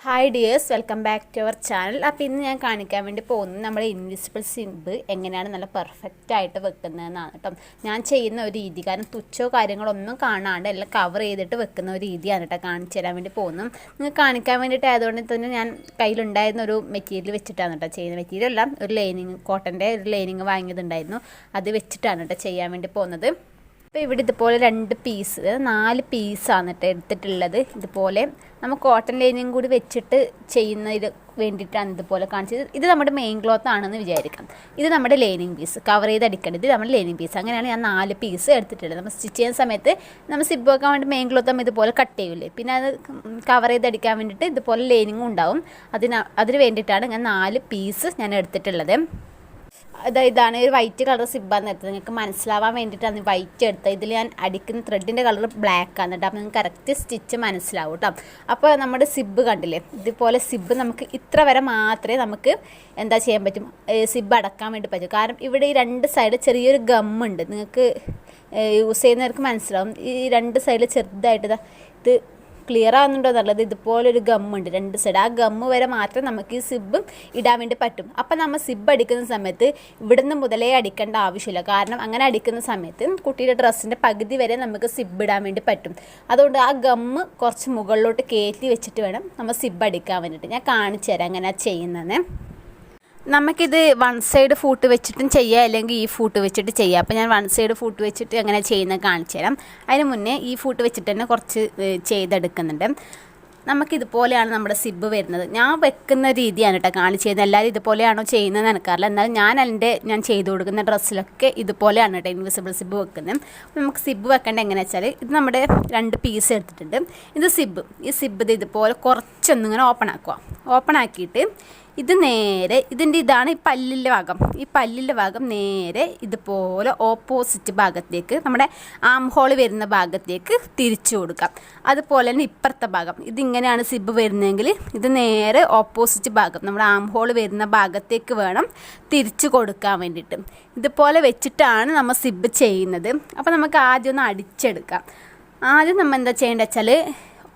Hi dears, welcome back to our channel. അപ്പോൾ ഇന്ന് ഞാൻ കാണിക്കാൻ വേണ്ടി പോകുന്നത് നമ്മുടെ ഇൻവിസിബിൾ സിബ് എങ്ങനെയാണ് നല്ല പെർഫെക്റ്റ് ആയിട്ട് വെക്കുന്നതെന്നാണ് കേട്ടോ. ഞാൻ ചെയ്യുന്ന ഒരു രീതി, കാരണം തുച്ഛോ കാര്യങ്ങളൊന്നും കാണാണ്ട് എല്ലാം കവർ ചെയ്തിട്ട് വെക്കുന്ന ഒരു രീതിയാണ് കേട്ടോ കാണിച്ചു തരാൻ വേണ്ടി പോകുന്നത്. നിങ്ങൾക്ക് കാണിക്കാൻ വേണ്ടിയിട്ട് ആയതുകൊണ്ട് തന്നെ ഞാൻ കയ്യിലുണ്ടായിരുന്ന ഒരു മെറ്റീരിയൽ വെച്ചിട്ടാണ് കേട്ടോ ചെയ്യുന്ന. മെറ്റീരിയൽ അല്ല, ഒരു ലൈനിങ്, കോട്ടൻ്റെ ഒരു ലൈനിങ് വാങ്ങിയതുണ്ടായിരുന്നു, അത് വെച്ചിട്ടാണ് കേട്ടോ ചെയ്യാൻ വേണ്ടി പോകുന്നത്. അപ്പോൾ ഇവിടെ ഇതുപോലെ 4 പീസാണ് കേട്ടോ എടുത്തിട്ടുള്ളത്. ഇതുപോലെ നമ്മൾ കോട്ടൺ ലൈനിങ് കൂടി വെച്ചിട്ട് ചെയ്യുന്നതിന് വേണ്ടിയിട്ടാണ് ഇതുപോലെ കാണിച്ചത്. ഇത് നമ്മുടെ മെയിൻ ക്ലോത്ത് ആണെന്ന് വിചാരിക്കാം. ഇത് നമ്മുടെ ലൈനിങ് പീസ്, കവർ ചെയ്ത് അടിക്കേണ്ടത്. ഇത് നമ്മുടെ ലൈനിങ് പീസ്. അങ്ങനെയാണ് ഞാൻ 4 പീസ് എടുത്തിട്ടുള്ളത്. നമ്മൾ സ്റ്റിച്ച് ചെയ്യുന്ന സമയത്ത് നമ്മൾ സിബ് വെക്കാൻ വേണ്ടി മെയിൻ ക്ലോത്ത് നമ്മൾ ഇതുപോലെ കട്ട് ചെയ്യില്ലേ, പിന്നെ അത് കവർ ചെയ്ത് അടിക്കാൻ വേണ്ടിയിട്ട് ഇതുപോലെ ലൈനിങ്ങും ഉണ്ടാവും. അതിന് വേണ്ടിയിട്ടാണ് ഞാൻ 4 പീസ് ഞാൻ എടുത്തിട്ടുള്ളത്. ഇതാണ് ഒരു വൈറ്റ് കളർ സിബ്ബാന്ന് എടുത്തത്. നിങ്ങൾക്ക് മനസ്സിലാവാൻ വേണ്ടിയിട്ടാണ് വൈറ്റ് എടുത്തത്. ഇതിൽ ഞാൻ അടിക്കുന്ന ത്രെഡിൻ്റെ കളർ ബ്ലാക്ക് ആണ് കേട്ടോ. അപ്പോൾ നിങ്ങൾക്ക് കറക്റ്റ് സ്റ്റിച്ച് മനസ്സിലാവും കേട്ടോ. അപ്പോൾ നമ്മുടെ സിബ്ബ് കണ്ടില്ലേ, ഇതുപോലെ സിബ്ബ് നമുക്ക് ഇത്ര വരെ മാത്രമേ നമുക്ക് എന്താ ചെയ്യാൻ പറ്റും, സിബ്ബ് അടക്കാൻ വേണ്ടി പറ്റും. കാരണം ഇവിടെ ഈ 2 സൈഡ് ചെറിയൊരു ഗമ്മുണ്ട്, നിങ്ങൾക്ക് യൂസ് ചെയ്യുന്നവർക്ക് മനസ്സിലാവും. ഈ 2 സൈഡിൽ ചെറുതായിട്ട് ഇത് ക്ലിയർ ആവുന്നുണ്ടോ എന്നുള്ളത്, ഇതുപോലൊരു ഗമ്മുണ്ട് 2 സൈഡ്. ആ ഗമ്മ് വരെ മാത്രം നമുക്ക് ഈ സിബ് ഇടാൻ വേണ്ടി പറ്റും. അപ്പം നമ്മൾ സിബ് അടിക്കുന്ന സമയത്ത് ഇവിടുന്ന് മുതലേ അടിക്കേണ്ട ആവശ്യമില്ല. കാരണം അങ്ങനെ അടിക്കുന്ന സമയത്ത് കുട്ടിയുടെ ഡ്രസ്സിൻ്റെ പകുതി വരെ നമുക്ക് സിബ് ഇടാൻ വേണ്ടി പറ്റും. അതുകൊണ്ട് ആ ഗമ്മ് കുറച്ച് മുകളിലോട്ട് കയറ്റി വെച്ചിട്ട് വേണം നമ്മൾ സിബ് അടിക്കാൻ വേണ്ടിയിട്ട്. ഞാൻ കാണിച്ചു തരാം എങ്ങനെയാണ് ചെയ്യുന്നത്. നമുക്കിത് 1 സൈഡ് ഫൂട്ട് വെച്ചിട്ടും ചെയ്യാം, അല്ലെങ്കിൽ ഈ ഫൂട്ട് വെച്ചിട്ട് ചെയ്യാം. അപ്പോൾ ഞാൻ 1 സൈഡ് ഫൂട്ട് വെച്ചിട്ട് എങ്ങനെ ചെയ്യുന്നത് കാണിച്ചു തരാം. അതിന് മുന്നേ ഈ ഫൂട്ട് വെച്ചിട്ട് തന്നെ കുറച്ച് ചെയ്തെടുക്കുന്നുണ്ട്. നമുക്കിതുപോലെയാണ് നമ്മുടെ സിബ് വരുന്നത്. ഞാൻ വെക്കുന്ന രീതിയാണ് കേട്ടോ കാണിച്ചു തരുന്നത്. എല്ലാവരും ഇതുപോലെയാണോ ചെയ്യുന്നതെന്ന് എനിക്കറിയില്ല. എന്നാലും ഞാൻ ചെയ്ത് കൊടുക്കുന്ന ഡ്രസ്സിലൊക്കെ ഇതുപോലെയാണ് കേട്ടോ ഇൻവിസിബിൾ സിബ് വെക്കുന്നത്. നമുക്ക് സിബ് വെക്കേണ്ടത് എങ്ങനെയാണെന്ന് വെച്ചാൽ, ഇത് നമ്മുടെ 2 പീസ് എടുത്തിട്ടുണ്ട്. ഇത് സിബ്. ഈ സിബ് ഇതുപോലെ കുറച്ചൊന്നിങ്ങനെ ഓപ്പൺ ആക്കിയിട്ട് ഇത് നേരെ ഇതാണ് ഈ പല്ലിൻ്റെ ഭാഗം. ഈ പല്ലിൻ്റെ ഭാഗം നേരെ ഇതുപോലെ ഓപ്പോസിറ്റ് ഭാഗത്തേക്ക്, നമ്മുടെ ആം ഹോൾ വരുന്ന ഭാഗത്തേക്ക് തിരിച്ചു കൊടുക്കാം. അതുപോലെ തന്നെ ഇപ്പുറത്തെ ഭാഗം, ഇതിങ്ങനെയാണ് സിബ് വരുന്നതെങ്കിൽ ഇത് നേരെ ഓപ്പോസിറ്റ് ഭാഗം, നമ്മുടെ ആം ഹോൾ വരുന്ന ഭാഗത്തേക്ക് വേണം തിരിച്ചു കൊടുക്കാൻ വേണ്ടിയിട്ട്. ഇതുപോലെ വെച്ചിട്ടാണ് നമ്മൾ സിബ് ചെയ്യുന്നത്. അപ്പോൾ നമുക്ക് ആദ്യം ഒന്ന് അടിച്ചെടുക്കാം. ആദ്യം നമ്മൾ എന്താ ചെയ്യേണ്ടത് വെച്ചാൽ,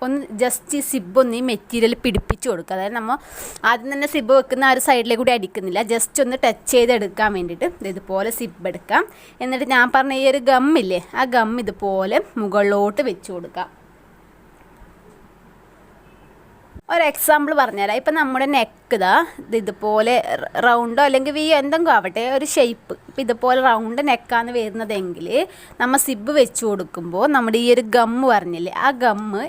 ഒന്ന് ജസ്റ്റ് ഈ സിബ് ഒന്ന് ഈ മെറ്റീരിയൽ പിടിപ്പിച്ച് കൊടുക്കുക. അതായത് നമ്മൾ ആദ്യം തന്നെ സിബ് വെക്കുന്ന ആ ഒരു സൈഡിലേക്ക് കൂടി അടിക്കുന്നില്ല, ജസ്റ്റ് ഒന്ന് ടച്ച് ചെയ്തെടുക്കാൻ വേണ്ടിയിട്ട് ഇതുപോലെ സിബ് എടുക്കാം. എന്നിട്ട് ഞാൻ പറഞ്ഞ ഈ ഒരു ഗമ്മില്ലേ, ആ ഗം ഇതുപോലെ മുകളിലോട്ട് വെച്ച് കൊടുക്കാം. ഒരു എക്സാമ്പിൾ പറഞ്ഞുതരാം. ഇപ്പം നമ്മുടെ നെക്ക് ഇതുപോലെ റൗണ്ടോ അല്ലെങ്കിൽ വി എന്തെങ്കിലും ആവട്ടെ, ഒരു ഷേപ്പ് ഇപ്പം ഇതുപോലെ റൗണ്ട് നെക്കാണ് വരുന്നതെങ്കിൽ നമ്മൾ സിബ് വെച്ച് കൊടുക്കുമ്പോൾ നമ്മുടെ ഈ ഒരു ഗമ്മ് പറഞ്ഞില്ലേ, ആ ഗമ്മ്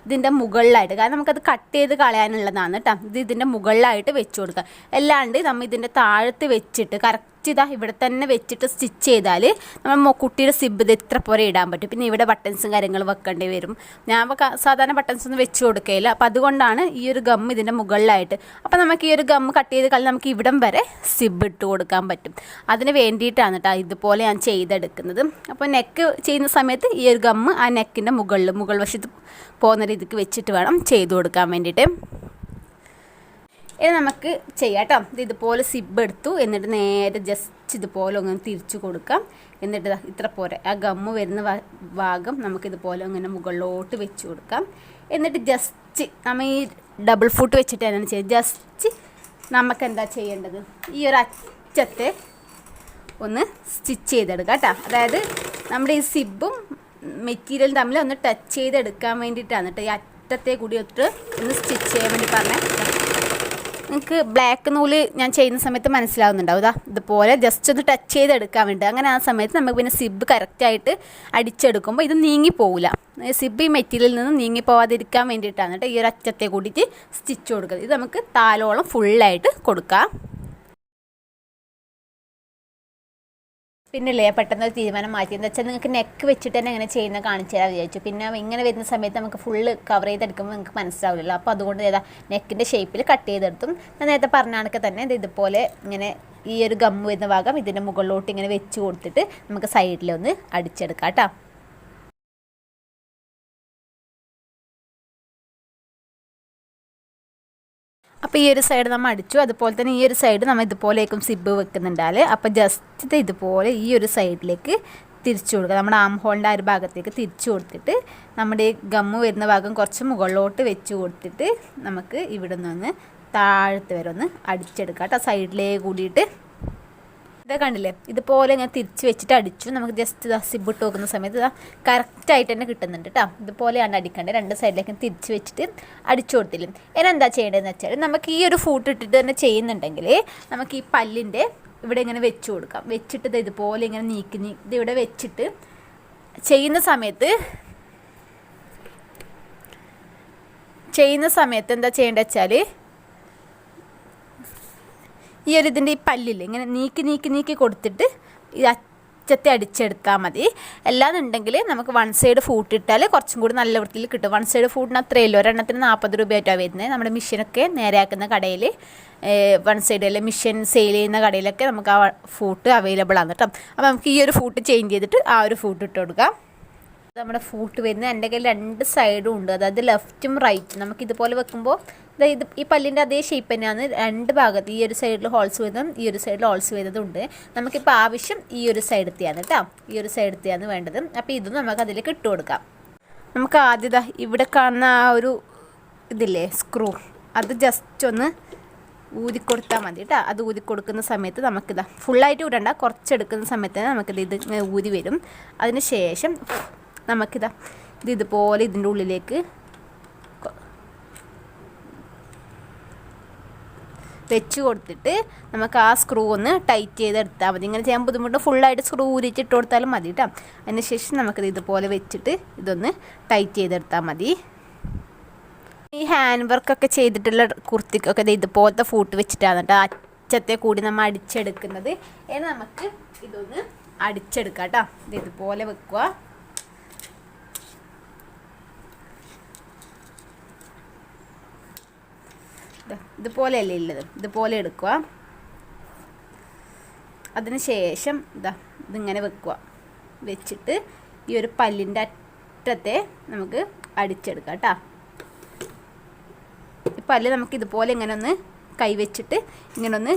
ഇതിൻ്റെ മുകളിലായിട്ട്, കാരണം നമുക്കത് കട്ട് ചെയ്ത് കളയാനുള്ളതാണ് കേട്ടോ, ഇതിൻ്റെ മുകളിലായിട്ട് വെച്ച് കൊടുക്കുക. അല്ലാണ്ട് നമ്മൾ ഇതിൻ്റെ താഴത്ത് വെച്ചിട്ട് കറക്റ്റ് ഇവിടെ തന്നെ വെച്ചിട്ട് സ്റ്റിച്ച് ചെയ്താൽ നമ്മൾ കുട്ടിയുടെ സിബ് ഇത്ര പോലെ ഇടാൻ പറ്റും. പിന്നെ ഇവിടെ ബട്ടൺസും കാര്യങ്ങളും വെക്കേണ്ടി വരും. ഞാൻ സാധാരണ ബട്ടൺസ് ഒന്നും വെച്ച് കൊടുക്കുകയില്ല. അപ്പോൾ അതുകൊണ്ടാണ് ഈ ഒരു ഗം ഇതിൻ്റെ മുകളിലായിട്ട്. അപ്പോൾ നമുക്ക് ഈ ഒരു ഗം കട്ട് ചെയ്ത് കളഞ്ഞാൽ നമുക്ക് ഇവിടം വരെ സിബ് ഇട്ട് കൊടുക്കാൻ പറ്റും. അതിന് വേണ്ടിയിട്ടാണ് കേട്ടോ ഇതുപോലെ ഞാൻ ചെയ്തെടുക്കുന്നത്. അപ്പോൾ നെക്ക് ചെയ്യുന്ന സമയത്ത് ഈ ഒരു ഗം ആ നെക്കിൻ്റെ മുകൾ വശത്ത് പോകുന്ന രീതിക്ക് വെച്ചിട്ട് വേണം ചെയ്ത് കൊടുക്കാൻ വേണ്ടിയിട്ട്. ഇത് നമുക്ക് ചെയ്യാം കേട്ടോ. ഇതുപോലെ സിബ് എടുത്തു, എന്നിട്ട് നേരെ ജസ്റ്റ് ഇതുപോലെ ഒന്ന് തിരിച്ചു കൊടുക്കാം. എന്നിട്ട് ഇത്ര പോരെ ആ ഗമ്മ് വരുന്ന ഭാഗം നമുക്കിതുപോലെ അങ്ങനെ മുകളിലോട്ട് വെച്ച് കൊടുക്കാം. എന്നിട്ട് ജസ്റ്റ് നമ്മൾ ഈ ഡബിൾ ഫൂട്ട് വെച്ചിട്ട് എന്നാണ് ചെയ്യുക, ജസ്റ്റ് നമുക്ക് എന്താ ചെയ്യേണ്ടത്, ഈ ഒരു അറ്റത്തെ ഒന്ന് സ്റ്റിച്ച് ചെയ്തെടുക്കാം കേട്ടോ. അതായത് നമ്മുടെ ഈ സിബും മെറ്റീരിയലും തമ്മിൽ ഒന്ന് ടച്ച് ചെയ്തെടുക്കാൻ വേണ്ടിയിട്ടാണ് കേട്ടോ ഈ അറ്റത്തെ കൂടി ഒന്ന് സ്റ്റിച്ച് ചെയ്യാൻ വേണ്ടി പറഞ്ഞത്. നിങ്ങൾക്ക് ബ്ലാക്ക് നൂല് ഞാൻ ചെയ്യുന്ന സമയത്ത് മനസ്സിലാവുന്നുണ്ടാവും. ഇതുപോലെ ജസ്റ്റ് ഒന്ന് ടച്ച് ചെയ്തെടുക്കാൻ വേണ്ടി. അങ്ങനെ ആ സമയത്ത് നമുക്ക് പിന്നെ സിബ് കറക്റ്റായിട്ട് അടിച്ചെടുക്കുമ്പോൾ ഇത് നീങ്ങിപ്പോവില്ല. സിബ് ഈ മെറ്റീരിയലിൽ നിന്ന് നീങ്ങിപ്പോവാതിരിക്കാൻ വേണ്ടിയിട്ടാണ് കേട്ടോ ഈ ഒരു അറ്റത്തെ കൂടിയിട്ട് സ്റ്റിച്ച് കൊടുക്കുന്നത്. ഇത് നമുക്ക് താലോളം ഫുള്ളായിട്ട് കൊടുക്കാം. പിന്നല്ലേ പെട്ടെന്ന് ഒരു തീരുമാനം മാറ്റി, എന്താ വെച്ചാൽ നിങ്ങൾക്ക് നെക്ക് വെച്ചിട്ട് തന്നെ എങ്ങനെ ചെയ്യുന്നത് കാണിച്ചു തരാൻ വിചാരിച്ചു. പിന്നെ ഇങ്ങനെ വരുന്ന സമയത്ത് നമുക്ക് ഫുള്ള് കവർ ചെയ്തെടുക്കുമ്പോൾ നിങ്ങൾക്ക് മനസ്സിലാവില്ലല്ലോ. അപ്പോൾ അതുകൊണ്ട് നെക്കിൻ്റെ ഷേപ്പിൽ കട്ട് ചെയ്തെടുത്തും. ഞാൻ നേരത്തെ പറഞ്ഞ കണക്ക് തന്നെ ഇതുപോലെ ഇങ്ങനെ ഈ ഒരു ഗമ്മ് വരുന്ന ഭാഗം ഇതിൻ്റെ മുകളിലോട്ട് ഇങ്ങനെ വെച്ച് കൊടുത്തിട്ട് നമുക്ക് സൈഡിലൊന്ന് അടിച്ചെടുക്കാം കേട്ടോ. അപ്പോൾ ഈ ഒരു സൈഡ് നമ്മൾ അടിച്ചു. അതുപോലെ തന്നെ ഈ ഒരു സൈഡ് നമ്മൾ ഇതുപോലേക്കും സിബ് വെക്കുന്നുണ്ടാൽ. അപ്പോൾ ജസ്റ്റ് ഇതുപോലെ ഈ ഒരു സൈഡിലേക്ക് തിരിച്ചു കൊടുക്കുക. നമ്മുടെ ആം ഹോളിൻ്റെ ആ ഒരു ഭാഗത്തേക്ക് തിരിച്ചു കൊടുത്തിട്ട് നമ്മുടെ ഈ ഗമ്മ് വരുന്ന ഭാഗം കുറച്ച് മുകളിലോട്ട് വെച്ച് കൊടുത്തിട്ട് നമുക്ക് ഇവിടെ നിന്ന് താഴത്ത് വരെ ഒന്ന് അടിച്ചെടുക്കാം കേട്ടോ. സൈഡിലേ കൂടിയിട്ട് ഇതൊക്കെ കണ്ടില്ലേ, ഇതുപോലെ ഞാൻ തിരിച്ച് വെച്ചിട്ട് അടിച്ചു. നമുക്ക് ജസ്റ്റ് സിബ് ഇട്ട് നോക്കുന്ന സമയത്ത് കറക്റ്റായിട്ട് തന്നെ കിട്ടുന്നുണ്ട് കേട്ടോ. ഇതുപോലെയാണ് അടിക്കേണ്ടത്. രണ്ട് സൈഡിലേക്കും തിരിച്ച് വെച്ചിട്ട് അടിച്ചു കൊടുത്തില്ല. ഇനെന്താ ചെയ്യേണ്ടതെന്ന് വെച്ചാൽ നമുക്ക് ഈ ഒരു ഫൂട്ട് ഇട്ടിട്ട് തന്നെ ചെയ്യുന്നുണ്ടെങ്കിൽ നമുക്ക് ഈ പല്ലിൻ്റെ ഇവിടെ ഇങ്ങനെ വെച്ച് കൊടുക്കാം. വെച്ചിട്ട് ഇത് ഇതുപോലെ ഇങ്ങനെ നീക്കി ഇത് ഇവിടെ വെച്ചിട്ട് ചെയ്യുന്ന സമയത്ത് എന്താ ചെയ്യേണ്ടത് വെച്ചാൽ ഈ ഒരു ഇതിൻ്റെ ഈ പല്ലിൽ ഇങ്ങനെ നീക്കി കൊടുത്തിട്ട് ഈ അറ്റത്തെ അടിച്ചെടുത്താൽ മതി. അല്ലാന്നുണ്ടെങ്കിൽ നമുക്ക് വൺ സൈഡ് ഫൂട്ടിട്ടാൽ കുറച്ചും കൂടി നല്ല വൃത്തിയിൽ കിട്ടും. വൺ സൈഡ് ഫൂട്ടിന് അത്രയല്ലോ, ഒരെണ്ണത്തിന് 40 രൂപയായിട്ടാണ് വരുന്നത്. നമ്മുടെ മെഷീനൊക്കെ നേരെയാക്കുന്ന കടയിൽ വൺ സൈഡ് അല്ലെ മെഷീൻ സെയിൽ ചെയ്യുന്ന കടയിലൊക്കെ നമുക്ക് ആ ഫൂട്ട് അവൈലബിൾ ആണ് കേട്ടോ. അപ്പോൾ നമുക്ക് ഈ ഒരു ഫൂട്ട് ചേഞ്ച് ചെയ്തിട്ട് ആ ഒരു ഫൂട്ട് ഇട്ട് കൊടുക്കാം. നമ്മുടെ ഫൂട്ട് വരുന്നത് എൻ്റെ കയ്യിൽ 2 സൈഡും ഉണ്ട്, അതായത് ലെഫ്റ്റും റൈറ്റും. നമുക്കിതുപോലെ വെക്കുമ്പോൾ ഈ പല്ലിൻ്റെ അതേ ഷേപ്പ് തന്നെയാണ് 2 ഭാഗത്ത്. ഈ ഒരു സൈഡിൽ ഹോൾസ് വരുന്നതും ഈ ഒരു സൈഡിൽ ഹോൾസ് വരുന്നതുണ്ട്. നമുക്കിപ്പോൾ ആവശ്യം ഈ ഒരു സൈഡത്തെയാണ് കേട്ടോ, ഈ ഒരു സൈഡത്തെയാണ് വേണ്ടത്. അപ്പോൾ ഇതും നമുക്ക് അതിലേക്ക് ഇട്ട് കൊടുക്കാം. നമുക്ക് ആദ്യം ഇവിടെ കാണുന്ന ആ ഒരു ഇതില്ലേ സ്ക്രൂ, അത് ജസ്റ്റ് ഒന്ന് ഊതിക്കൊടുത്താൽ മതി കേട്ടോ. അത് ഊതിക്കൊടുക്കുന്ന സമയത്ത് നമുക്കിതാ ഫുള്ളായിട്ട് ഊരണ്ട, കുറച്ചെടുക്കുന്ന സമയത്ത് നമുക്കിത് ഊതി വരും. അതിന് ശേഷം നമുക്കിതാ ഇതുപോലെ ഇതിൻ്റെ ഉള്ളിലേക്ക് വെച്ച് കൊടുത്തിട്ട് നമുക്ക് ആ സ്ക്രൂ ഒന്ന് ടൈറ്റ് ചെയ്തെടുത്താൽ മതി. ഇങ്ങനെ ചെയ്യാൻ ബുദ്ധിമുട്ട് ഫുള്ളായിട്ട് സ്ക്രൂ ഊരിച്ചിട്ട് കൊടുത്താലും മതി കേട്ടോ. അതിന് ശേഷം നമുക്കിത് ഇതുപോലെ വെച്ചിട്ട് ഇതൊന്ന് ടൈറ്റ് ചെയ്തെടുത്താൽ മതി. ഈ ഹാൻഡ് വർക്കൊക്കെ ചെയ്തിട്ടുള്ള കുർത്തിക്കൊക്കെ ഇതുപോലത്തെ ഫൂട്ട് വെച്ചിട്ടാണ് കേട്ടോ അറ്റത്തെ കൂടി നമ്മൾ അടിച്ചെടുക്കുന്നത്. ഇനി നമുക്ക് ഇതൊന്ന് അടിച്ചെടുക്കാം കേട്ടോ. ഇതുപോലെ വെക്കുക. ഇതുപോലെയല്ലേ ഉള്ളത്, ഇതുപോലെ എടുക്കുക. അതിന് ശേഷം ഇതിങ്ങനെ വെക്കുക. വെച്ചിട്ട് ഈ ഒരു പല്ലിൻ്റെ അറ്റത്തെ നമുക്ക് അടിച്ചെടുക്കാം കേട്ടോ. ഈ പല്ല് നമുക്ക് ഇതുപോലെ ഇങ്ങനെ ഒന്ന് കൈവച്ചിട്ട് ഇങ്ങനെ ഒന്ന്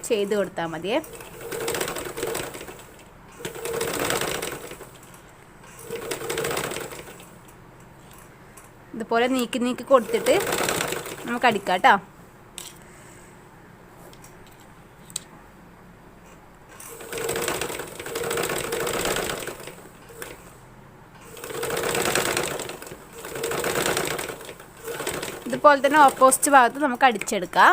ചെയ്ത് കൊടുത്താൽ മതിയേ. ഇതുപോലെ നീക്കി കൊടുത്തിട്ട് നമുക്ക് അടിക്കാം കേട്ടോ. ഇതുപോലെ തന്നെ ഓപ്പോസിറ്റ് ഭാഗത്ത് നമുക്ക് അടിച്ചെടുക്കാം.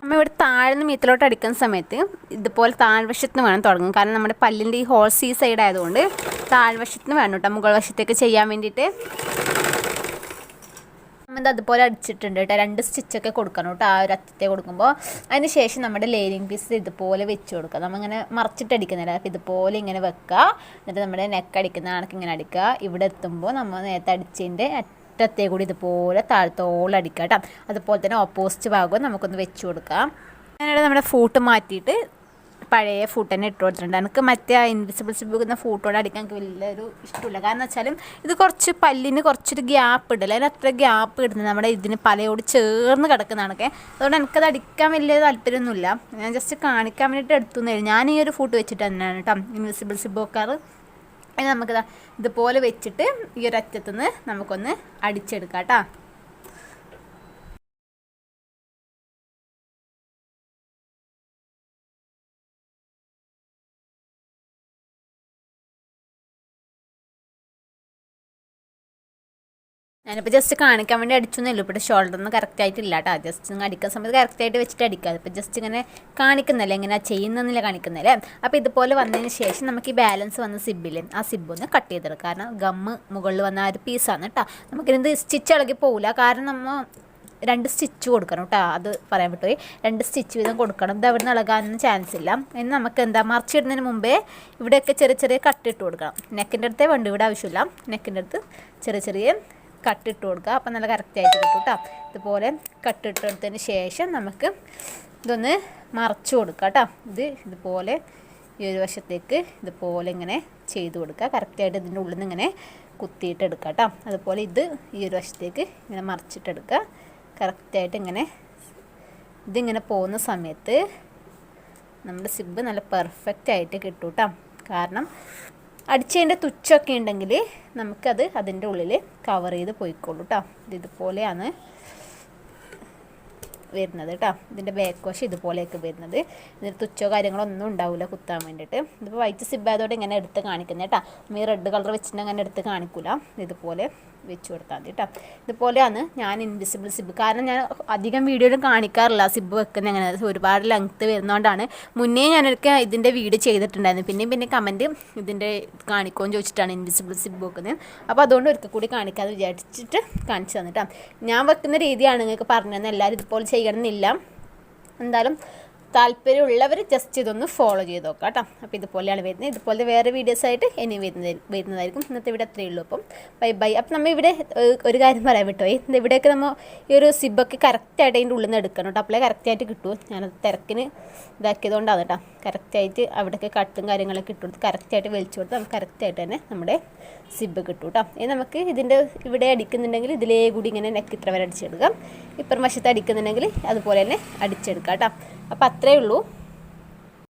നമ്മൾ ഇവിടെ താഴ്ന്ന് മീത്തിലോട്ട് അടിക്കുന്ന സമയത്ത് ഇതുപോലെ താഴ്വശത്തിന് വേണം തുടങ്ങും. കാരണം നമ്മുടെ പല്ലിൻ്റെ ഈ ഹോൾസ് ഈ സൈഡ് ആയതുകൊണ്ട് താഴ്വശത്തിന് വേണം കേട്ടോ, മുകൾ വശത്തേക്ക് ചെയ്യാൻ വേണ്ടിയിട്ട്. അതുപോലെ അടിച്ചിട്ടുണ്ട് കേട്ടോ. 2 സ്റ്റിച്ചൊക്കെ കൊടുക്കണം കേട്ടോ ആ ഒരു അറ്റത്തെ കൊടുക്കുമ്പോൾ. അതിന് ശേഷം നമ്മുടെ ലെയറിങ് പീസ് ഇതുപോലെ വെച്ച് കൊടുക്കുക. നമ്മളിങ്ങനെ മറിച്ചിട്ട് അടിക്കുന്നില്ല, അപ്പോൾ ഇതുപോലെ ഇങ്ങനെ വെക്കുക. എന്നിട്ട് നമ്മുടെ നെക്ക് അടിക്കുന്ന കണക്ക് ഇങ്ങനെ അടിക്കുക. ഇവിടെ എത്തുമ്പോൾ നമ്മൾ നേരത്തെ അടിച്ചതിൻ്റെ അറ്റത്തെ കൂടി ഇതുപോലെ താഴത്തോളം അടിക്കുക കേട്ടോ. അതുപോലെ തന്നെ ഓപ്പോസിറ്റ് ഭാഗവും നമുക്കൊന്ന് വെച്ച് കൊടുക്കാം. ഞാനിവിടെ നമ്മുടെ ഫൂട്ട് മാറ്റിയിട്ട് പഴയ ഫൂട്ട് തന്നെ ഇട്ട് കൊടുത്തിട്ടുണ്ട്. എനിക്ക് മറ്റേ ഇൻവിസിബിൾ സിബ് എന്ന ഫൂട്ടോടെ അടിക്കാൻ എനിക്ക് വലിയൊരു ഇഷ്ടമില്ല. കാരണം വെച്ചാലും ഇത് കുറച്ച് പല്ലിന് കുറച്ചൊരു ഗ്യാപ്പ് ഇടില്ല. അതിന് അത്ര ഗ്യാപ്പ് ഇടുന്നത് നമ്മുടെ ഇതിന് പലയോട് ചേർന്ന് കിടക്കുന്നതാണൊക്കെ. അതുകൊണ്ട് എനിക്കത് അടിക്കാൻ വലിയ താല്പര്യമൊന്നുമില്ല. ഞാൻ ജസ്റ്റ് കാണിക്കാൻ വേണ്ടിയിട്ട് എടുത്തുന്നേ. ഞാൻ ഈ ഒരു ഫൂട്ട് വെച്ചിട്ട് തന്നെയാണ് കേട്ടോ ഇൻവിസിബിൾ സിബ് വെക്കാറ്. അതിന് നമുക്കിതാ ഇതുപോലെ വെച്ചിട്ട് ഈ ഒരു അറ്റത്തുനിന്ന് നമുക്കൊന്ന് അടിച്ചെടുക്കാം കേട്ടോ. ഞാനിപ്പോൾ ജസ്റ്റ് കാണിക്കാൻ വേണ്ടി അടിച്ചൊന്നുമില്ല. ഇപ്പോൾ ഷോൾഡറിന് കറക്റ്റായിട്ടില്ല കേട്ടോ. ജസ്റ്റ് അടിക്കുന്ന സമയത്ത് കറക്റ്റായിട്ട് വെച്ചിട്ട് അടിക്കുക. ഇപ്പോൾ ജസ്റ്റ് ഇങ്ങനെ കാണിക്കുന്നല്ലേ, എങ്ങനെയാണ് ചെയ്യുന്നതെന്നില്ല കാണിക്കുന്നല്ലേ. അപ്പോൾ ഇതുപോലെ വന്നതിന് ശേഷം നമുക്ക് ഈ ബാലൻസ് വന്ന സിബില്ലേ ആ സിബൊന്ന് കട്ട് ചെയ്തെടുക്കുക. കാരണം ഗമ്മ് മുകളിൽ വന്ന ആ ഒരു പീസാണ് കേട്ടോ. നമുക്കിത് സ്റ്റിച്ച് ഇളകി പോകില്ല. കാരണം നമ്മൾ 2 സ്റ്റിച്ച് കൊടുക്കണം കേട്ടോ. അത് പറയാൻ വിട്ടുപോയി. 2 സ്റ്റിച്ച് വീതം കൊടുക്കണം. ഇത് അവിടെ നിന്ന് ഇളകാനൊന്നും ചാൻസ് ഇല്ല. ഇനി നമുക്ക് എന്താ മറിച്ചിടുന്നതിന് മുമ്പേ ഇവിടെയൊക്കെ ചെറിയ കട്ടിട്ട് കൊടുക്കണം. നെക്കിൻ്റെ അടുത്തേ വേണ്ട, ഇവിടെ ആവശ്യമില്ല. നെക്കിൻ്റെ അടുത്ത് ചെറിയ കട്ടിട്ട് കൊടുക്കുക. അപ്പം നല്ല കറക്റ്റായിട്ട് കിട്ടും കേട്ടോ. ഇതുപോലെ കട്ടിട്ടെടുത്തതിന് ശേഷം നമുക്ക് ഇതൊന്ന് മറച്ചു കൊടുക്കുക കേട്ടോ. ഇതുപോലെ ഈ ഒരു വശത്തേക്ക് ഇതുപോലെ ഇങ്ങനെ ചെയ്ത് കൊടുക്കുക. കറക്റ്റായിട്ട് ഇതിൻ്റെ ഉള്ളിൽ നിന്ന് ഇങ്ങനെ കുത്തിയിട്ട് എടുക്കുക കേട്ടോ. അതുപോലെ ഈ ഒരു വശത്തേക്ക് ഇങ്ങനെ മറിച്ചിട്ടെടുക്കുക. കറക്റ്റായിട്ട് ഇതിങ്ങനെ പോകുന്ന സമയത്ത് നമ്മുടെ സിബ് നല്ല പെർഫെക്റ്റ് ആയിട്ട് കിട്ടും കേട്ടോ. കാരണം അടിച്ചതിൻ്റെ തുച്ചൊക്കെ ഉണ്ടെങ്കിൽ നമുക്കത് അതിൻ്റെ ഉള്ളിൽ കവർ ചെയ്ത് പോയിക്കോളൂ കേട്ടോ. ഇതുപോലെയാണ് വരുന്നത് കേട്ടോ. ഇതിൻ്റെ ബാക്ക് വശം ഇതുപോലെയൊക്കെ വരുന്നത്. ഇതിന് തുച്ചോ കാര്യങ്ങളോ ഒന്നും ഉണ്ടാവില്ല കുത്താൻ വേണ്ടിയിട്ട്. ഇതിപ്പോൾ വൈറ്റ് സിബായതോടെ ഇങ്ങനെ എടുത്ത് കാണിക്കുന്നത് കേട്ടോ. ഈ റെഡ് കളർ വെച്ചിട്ട് അങ്ങനെ എടുത്ത് കാണിക്കില്ല. ഇതുപോലെ വെച്ച് കൊടുത്താൽ മതി കേട്ടോ. ഇതുപോലെയാണ് ഞാൻ ഇൻവിസിബിൾ സിബ്. കാരണം ഞാൻ അധികം വീഡിയോയിലും കാണിക്കാറില്ല സിബ് വെക്കുന്നത് എങ്ങനെ, ഒരുപാട് ലെങ്ത്ത് വരുന്നതുകൊണ്ടാണ്. മുന്നേ ഞാനൊക്കെ ഇതിൻ്റെ വീഡിയോ ചെയ്തിട്ടുണ്ടായിരുന്നു. പിന്നെ കമൻറ്റ് ഇതിൻ്റെ കാണിക്കുമെന്ന് ചോദിച്ചിട്ടാണ് ഇൻവിസിബിൾ സിബ് വെക്കുന്നത്. അപ്പോൾ അതുകൊണ്ട് ഒരിക്കൽ കൂടി കാണിക്കാതെ വിചാരിച്ചിട്ട് കാണിച്ചു തന്നിട്ടാ. ഞാൻ വെക്കുന്ന രീതിയാണ് നിങ്ങൾക്ക് പറഞ്ഞതെന്ന്. എല്ലാവരും ഇതുപോലെ ചെയ്യണമെന്നില്ല. എന്തായാലും താല്പര്യമുള്ളവർ ജസ്റ്റ് ഇതൊന്ന് ഫോളോ ചെയ്ത് നോക്കാം കേട്ടോ. അപ്പോൾ ഇതുപോലെയാണ് വരുന്നത്. ഇതുപോലെ വേറെ വീഡിയോസായിട്ട് ഇനി വരുന്നതായിരിക്കും. ഇന്നത്തെ ഇവിടെ അത്രയേ ഉള്ളൂ. അപ്പം ബൈ. അപ്പം നമ്മൾ ഇവിടെ ഒരു കാര്യം പറയാൻ വിട്ടുപോയി. ഇവിടെയൊക്കെ നമ്മൾ ഈ ഒരു സിബൊക്കെ കറക്റ്റായിട്ട് അതിൻ്റെ ഉള്ളിൽ നിന്ന് എടുക്കണം കേട്ടോ. അപ്പോഴേ കറക്റ്റായിട്ട് കിട്ടുമോ. ഞാനത് തിരക്കിന് ഇതാക്കിയതുകൊണ്ടാണ് കേട്ടോ. കറക്റ്റായിട്ട് അവിടെയൊക്കെ കട്ടും കാര്യങ്ങളൊക്കെ ഇട്ട് കൊടുത്ത് കറക്റ്റായിട്ട് വലിച്ചു കൊടുത്ത് നമുക്ക് കറക്റ്റായിട്ട് തന്നെ നമ്മുടെ സിബ് കിട്ടും കേട്ടോ. ഇനി നമുക്ക് ഇതിൻ്റെ ഇവിടെ അടിക്കുന്നുണ്ടെങ്കിൽ ഇതിലേ കൂടി ഇങ്ങനെ നെക്ക് ഇത്ര വരെ അടിച്ചെടുക്കാം. ഇപ്പുറം വശത്ത് അടിക്കുന്നുണ്ടെങ്കിൽ അതുപോലെ തന്നെ അടിച്ചെടുക്കാം കേട്ടോ. അപ്പോൾ അത്രയേ ഉള്ളൂ.